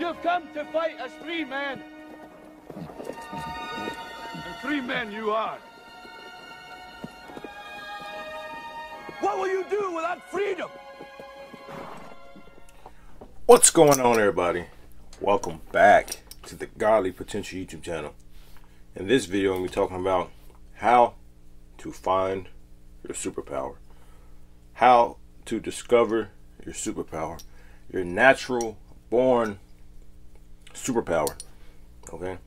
have come to fight as free men. And free men you are. What will you do without freedom? What's going on, everybody? Welcome back to the Godly Potential YouTube channel. In this video, we'll be talking about how to find your superpower, how to discover your superpower, your natural born superpower. Okay.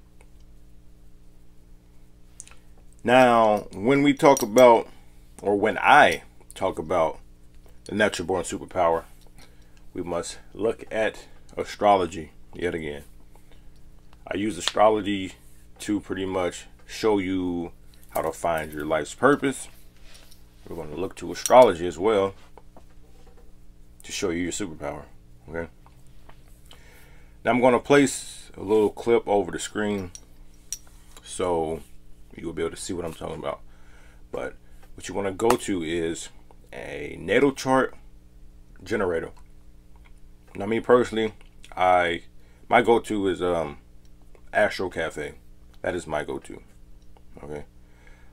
Now, when we talk about, or when I talk about the natural born superpower, we must look at astrology yet again. I use astrology to pretty much show you how to find your life's purpose. We're going to look to astrology as well to show you your superpower. Okay. Now I'm going to place a little clip over the screen so you'll be able to see what I'm talking about. But what you want to go to is a natal chart generator. Now, me personally, my go-to is Astro Cafe. That is my go-to. Okay.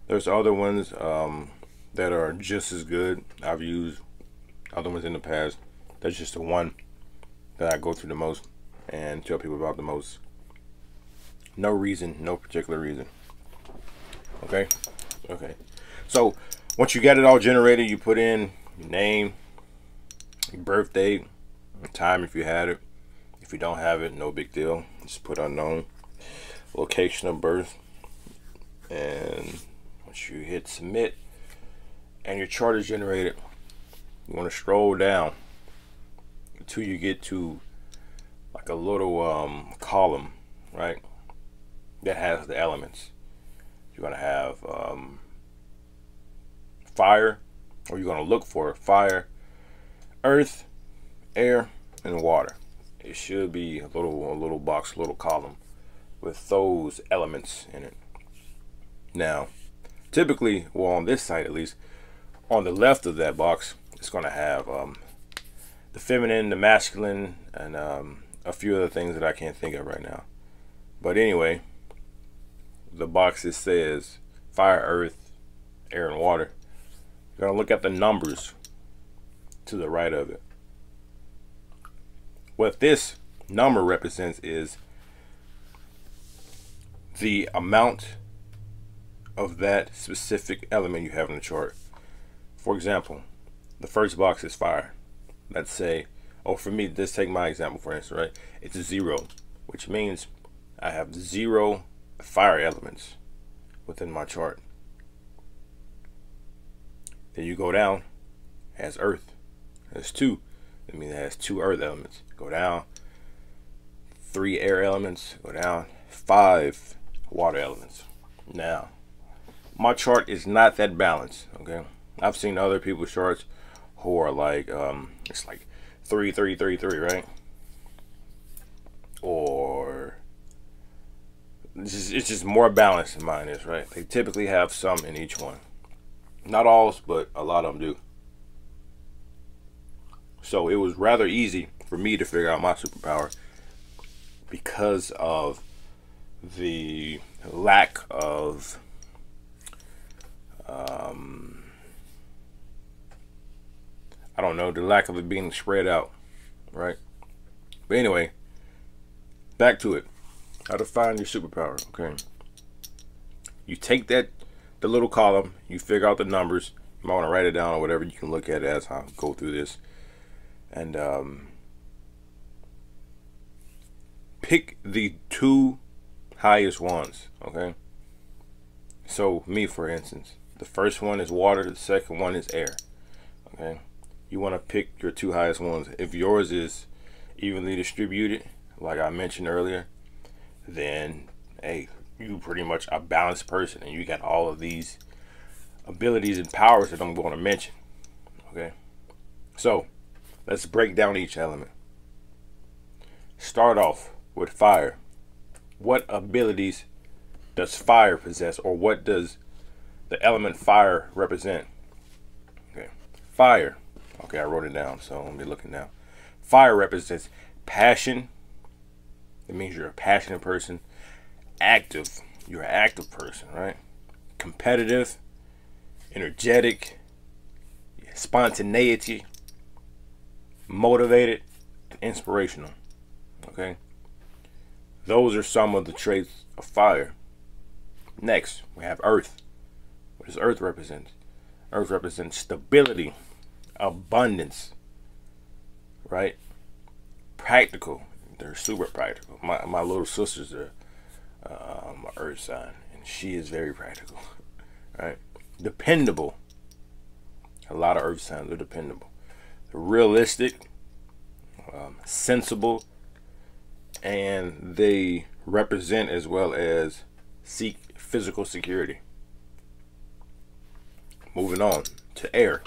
There's other ones that are just as good. I've used other ones in the past. That's just the one that I go to the most and tell people about the most. No reason, no particular reason. Okay. Okay. So once you get it all generated, you put in your name, your birth date, time if you had it. If you don't have it, no big deal. Just put unknown, location of birth, and once you hit submit and your chart is generated, you want to scroll down until you get to like a little column, right, that has the elements. You're going to have fire, or you're going to look for fire, earth, air, and water. It should be a little box, a little column with those elements in it. Now, typically, well, on this side at least, on the left of that box, it's going to have the feminine, the masculine, and a few other things that I can't think of right now. But anyway, the box that says fire, earth, air, and water, you're going to look at the numbers to the right of it. What this number represents is the amount of that specific element you have in the chart. For example, the first box is fire. Let's say, oh, for me, let's take my example for instance, right? It's a 0, which means I have 0 fire elements within my chart. Then you go down, it has earth. There's 2. That means it has 2 earth elements. Go down, 3 air elements. Go down, 5 water elements. Now, my chart is not that balanced. Okay, I've seen other people's charts who are like it's like 3 3 3 3, right? Or it's just more balanced than mine is, right? They typically have some in each one. Not all, but a lot of them do. So it was rather easy for me to figure out my superpower because of the lack of I don't know, the lack of it being spread out, right? But anyway, back to it. How to find your superpower. Okay, you take the little column, you figure out the numbers. You might want to write it down or whatever. You can look at it as I go through this, and pick the 2 highest ones. Okay, so me, for instance, the first one is water, the second one is air. Okay, you want to pick your 2 highest ones. If yours is evenly distributed, like I mentioned earlier, then hey, you pretty much a balanced person and you got all of these abilities and powers that I'm going to mention. Okay, so let's break down each element. Start off with fire. What abilities does fire possess, or what does the element fire represent? Okay, fire. Okay, I wrote it down, so let me look it now. Fire represents passion, It means you're a passionate person, active. You're an active person, right? Competitive, energetic, spontaneity, motivated, and inspirational. Okay? Those are some of the traits of fire. Next, we have earth. What does earth represent? Earth represents stability, abundance, right? Practical. They're super practical. My little sisters are my earth sign, and she is very practical, right? Dependable. A lot of earth signs are dependable. They're realistic, sensible, and they represent as well as seek physical security. Moving on to air.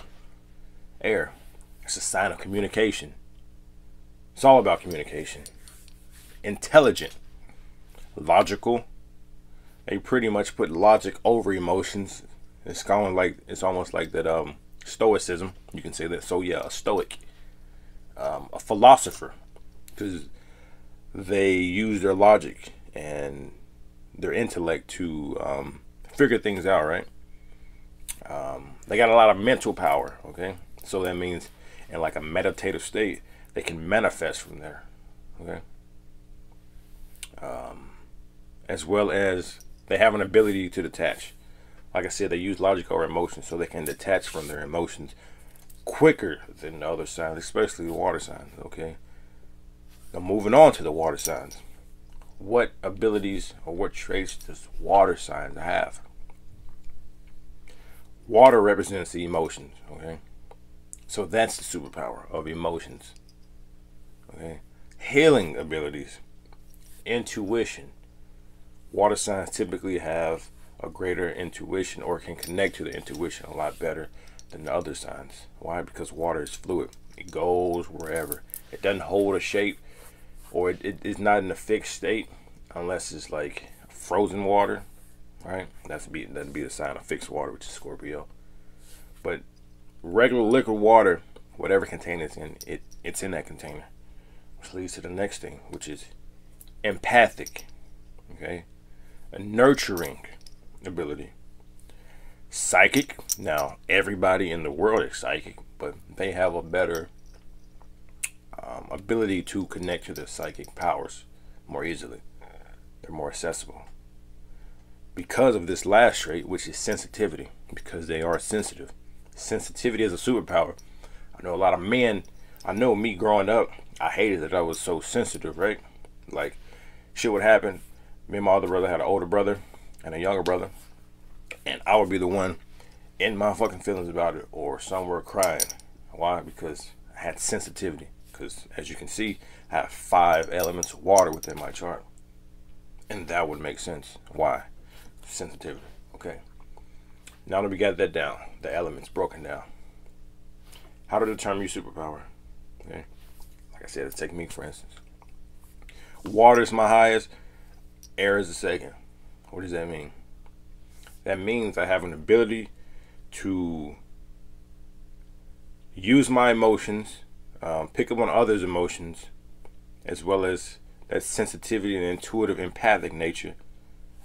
Air. It's a sign of communication. It's all about communication. Intelligent. Logical. They pretty much put logic over emotions. It's kind of like, it's almost like that stoicism. You can say that. So yeah, a stoic. A philosopher. Because they use their logic and their intellect to figure things out, right? They got a lot of mental power, okay? So that means in like a meditative state, they can manifest from there, okay? As well as they have an ability to detach. Like I said, they use logic over emotion, so they can detach from their emotions quicker than the other signs, especially the water signs, okay? Now moving on to the water signs. What abilities or what traits does water signs have? Water represents the emotions, okay? So that's the superpower of emotions, okay? Healing abilities, intuition. Water signs typically have a greater intuition or can connect to the intuition a lot better than the other signs. Why? Because water is fluid. It goes wherever. It doesn't hold a shape, or it is not in a fixed state unless it's like frozen water, right? That'd be the sign of fixed water, which is Scorpio. But regular liquid water, whatever container it's in, it's in that container. Which leads to the next thing, which is empathic, okay? A nurturing ability. Psychic. Now, everybody in the world is psychic, but they have a better ability to connect to their psychic powers more easily. They're more accessible. Because of this last trait, which is sensitivity, because they are sensitive. Sensitivity is a superpower. I know a lot of men, I know me growing up, I hated that I was so sensitive, right? Like, shit would happen. Me and my other brother had an older brother and a younger brother, and I would be the one in my fucking feelings about it or somewhere crying. Why? Because I had sensitivity. Because as you can see, I have 5 elements of water within my chart. And that would make sense. Why? Sensitivity. Okay. Now that we got that down, the elements broken down, how to determine your superpower? Okay. Like I said, let's take me for instance. Water is my highest, air is the second. What does that mean? That means I have an ability to use my emotions, pick up on others' emotions, as well as that sensitivity and intuitive empathic nature.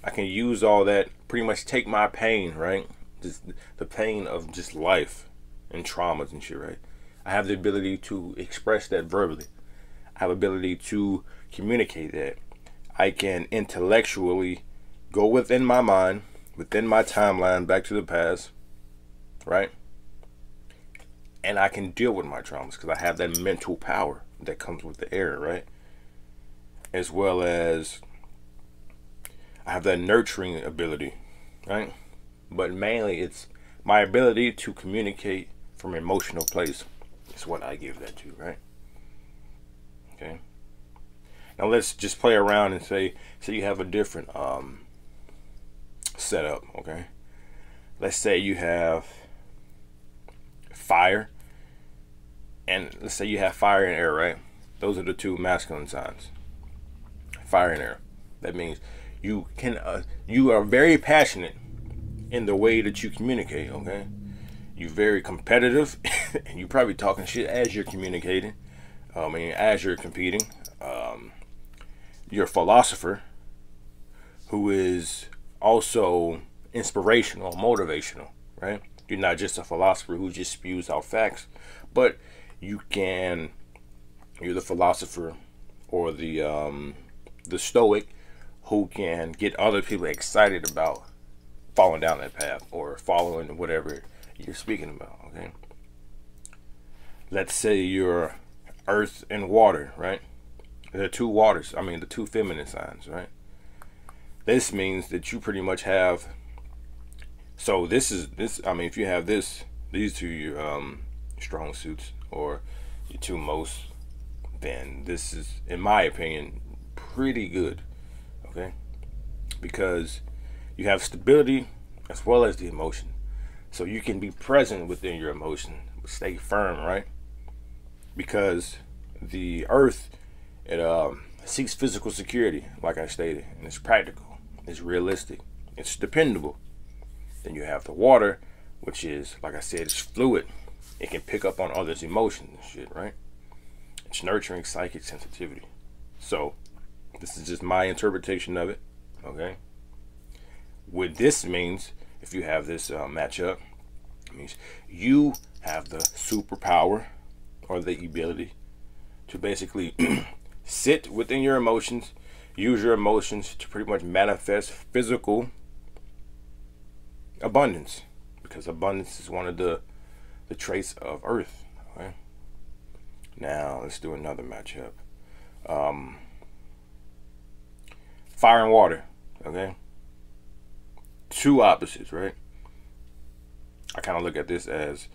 I can use all that, pretty much take my pain, right? Just the pain of just life and traumas and shit, right? I have the ability to express that verbally. I have ability to communicate that. I can intellectually go within my mind, within my timeline, back to the past, right? And I can deal with my traumas because I have that mental power that comes with the air, right? As well as I have that nurturing ability, right? But mainly it's my ability to communicate from an emotional place is what I give that to, right? Okay. Now let's just play around and say you have a different setup, okay? Let's say you have fire, and let's say you have fire and air, right? Those are the 2 masculine signs. Fire and air. That means you are very passionate in the way that you communicate, okay? You're very competitive, and you're probably talking shit as you're communicating. As you're competing. you're a philosopher who is also inspirational, motivational, right? You're not just a philosopher who just spews out facts, but you're the philosopher or the stoic who can get other people excited about following down that path or following whatever you're speaking about, okay? Let's say you're earth and water, right? The two waters, the two feminine signs, right? This means that you pretty much have, so this, if you have these two your strong suits or your two most, then this is, in my opinion, pretty good, okay? Because you have stability as well as the emotion. So you can be present within your emotion, but stay firm, right? Because the earth, it seeks physical security, like I stated, and it's practical, it's realistic, it's dependable. Then you have the water, which is, like I said, it's fluid. It can pick up on others' emotions and shit, right? It's nurturing psychic sensitivity. So this is just my interpretation of it, okay? What this means, if you have this matchup, it means you have the superpower or the ability to basically sit within your emotions, use your emotions to pretty much manifest physical abundance, because abundance is one of the traits of Earth. Okay? Now let's do another matchup. Fire and water. Okay, two opposites, right? I kind of look at this as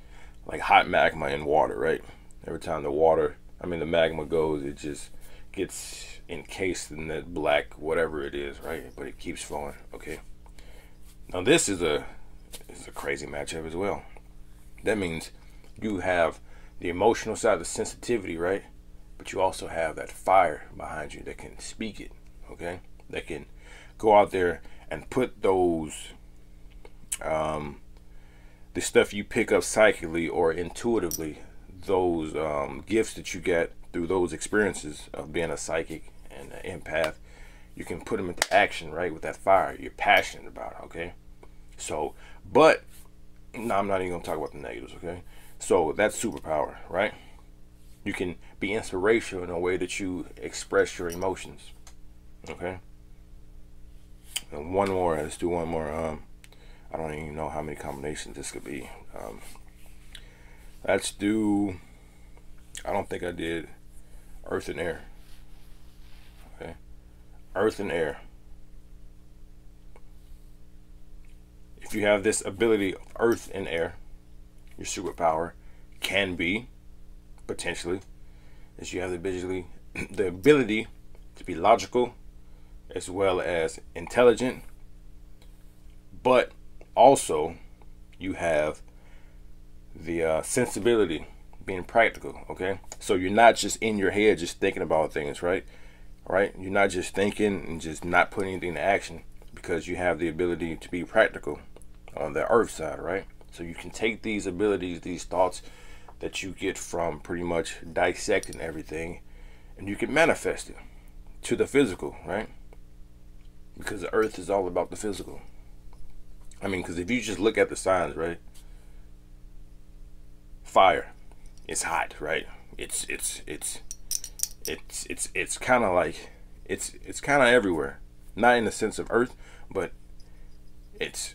like hot magma in water, right? Every time the magma goes, it just gets encased in that black whatever it is, right? But it keeps flowing. Okay. Now this is a crazy matchup as well. That means you have the emotional side, the sensitivity, right? But you also have that fire behind you that can speak it, okay? That can go out there and put those, the stuff you pick up psychically or intuitively, those gifts that you get through those experiences of being a psychic and an empath, you can put them into action, right? With that fire, you're passionate about it, okay? So, but no, I'm not even gonna talk about the negatives, okay? So that's superpower, right? You can be inspirational in a way that you express your emotions, okay? And one more, let's do one more. I don't even know how many combinations this could be. Let's do, I don't think I did earth and air, okay? Earth and air. If you have this ability of earth and air, your superpower can be, potentially, is you have the ability to be logical as well as intelligent, but also you have the sensibility, being practical, okay? So you're not just in your head just thinking about things, right? You're not just thinking and just not putting anything into action, because you have the ability to be practical on the earth side, right? So you can take these abilities, these thoughts that you get from pretty much dissecting everything, and you can manifest it to the physical, right? Because the earth is all about the physical. Because if you just look at the signs, right? Fire, it's hot, right? It's kind of like it's kind of everywhere. Not in the sense of earth, but it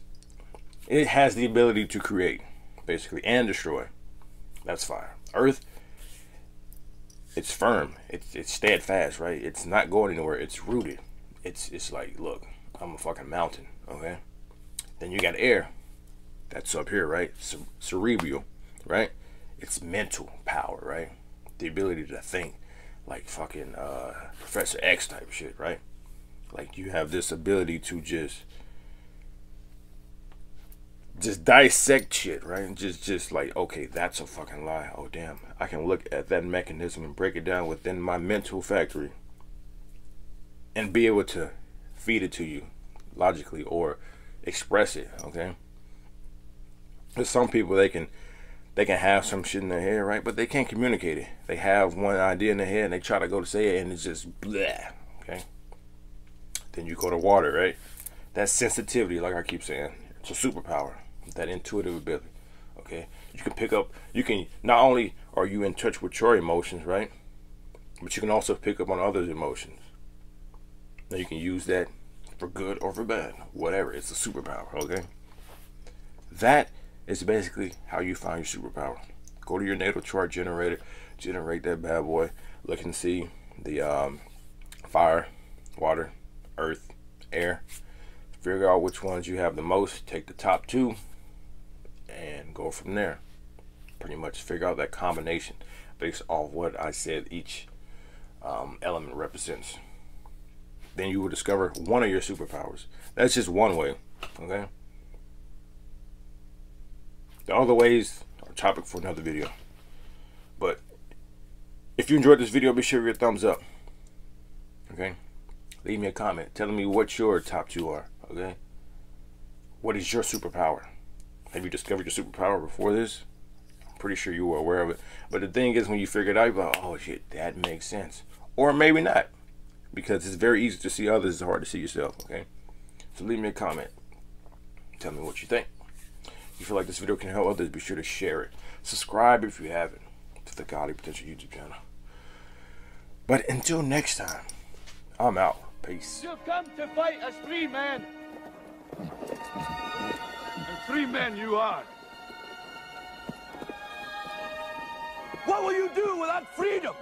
has the ability to create, basically, and destroy. That's fire. Earth, it's firm. It's steadfast, right? It's not going anywhere. It's rooted. It's like, look, I'm a fucking mountain, okay? Then you got air. That's up here, right? Cerebral, right? It's mental power, right? The ability to think, like fucking Professor X type shit, right? Like you have this ability to just dissect shit, right? And just like, okay, that's a fucking lie. Oh damn, I can look at that mechanism and break it down within my mental factory and be able to feed it to you logically or express it, okay? There's some people, they can have some shit in their head, right? But they can't communicate it. They have one idea in their head and they try to go to say it and it's just blah, okay? Then you go to water, right? That sensitivity, like I keep saying, it's a superpower. That intuitive ability. Okay? You can pick up, you can, not only are you in touch with your emotions, right? But you can also pick up on others' emotions. Now you can use that for good or for bad. Whatever. It's a superpower, okay? That is basically how you find your superpower. Go to your natal chart generator, generate that bad boy. Look and see the fire, water, earth, air. Figure out which ones you have the most. Take the top two and go from there. Pretty much figure out that combination based off what I said each element represents. Then you will discover one of your superpowers. That's just one way, okay? The other ways are a topic for another video. But if you enjoyed this video, be sure to give it a thumbs up, okay? Leave me a comment telling me what your top two are, okay? What is your superpower? Have you discovered your superpower before this? I'm pretty sure you were aware of it. But the thing is, when you figure it out, you're like, oh shit, that makes sense. Or maybe not. Because it's very easy to see others, it's hard to see yourself, okay? So leave me a comment. Tell me what you think. If you feel like this video can help others, be sure to share it. Subscribe if you haven't to the Godly Potential YouTube channel. But until next time, I'm out. Peace. You've come to fight as three men. And three men you are. What will you do without freedom?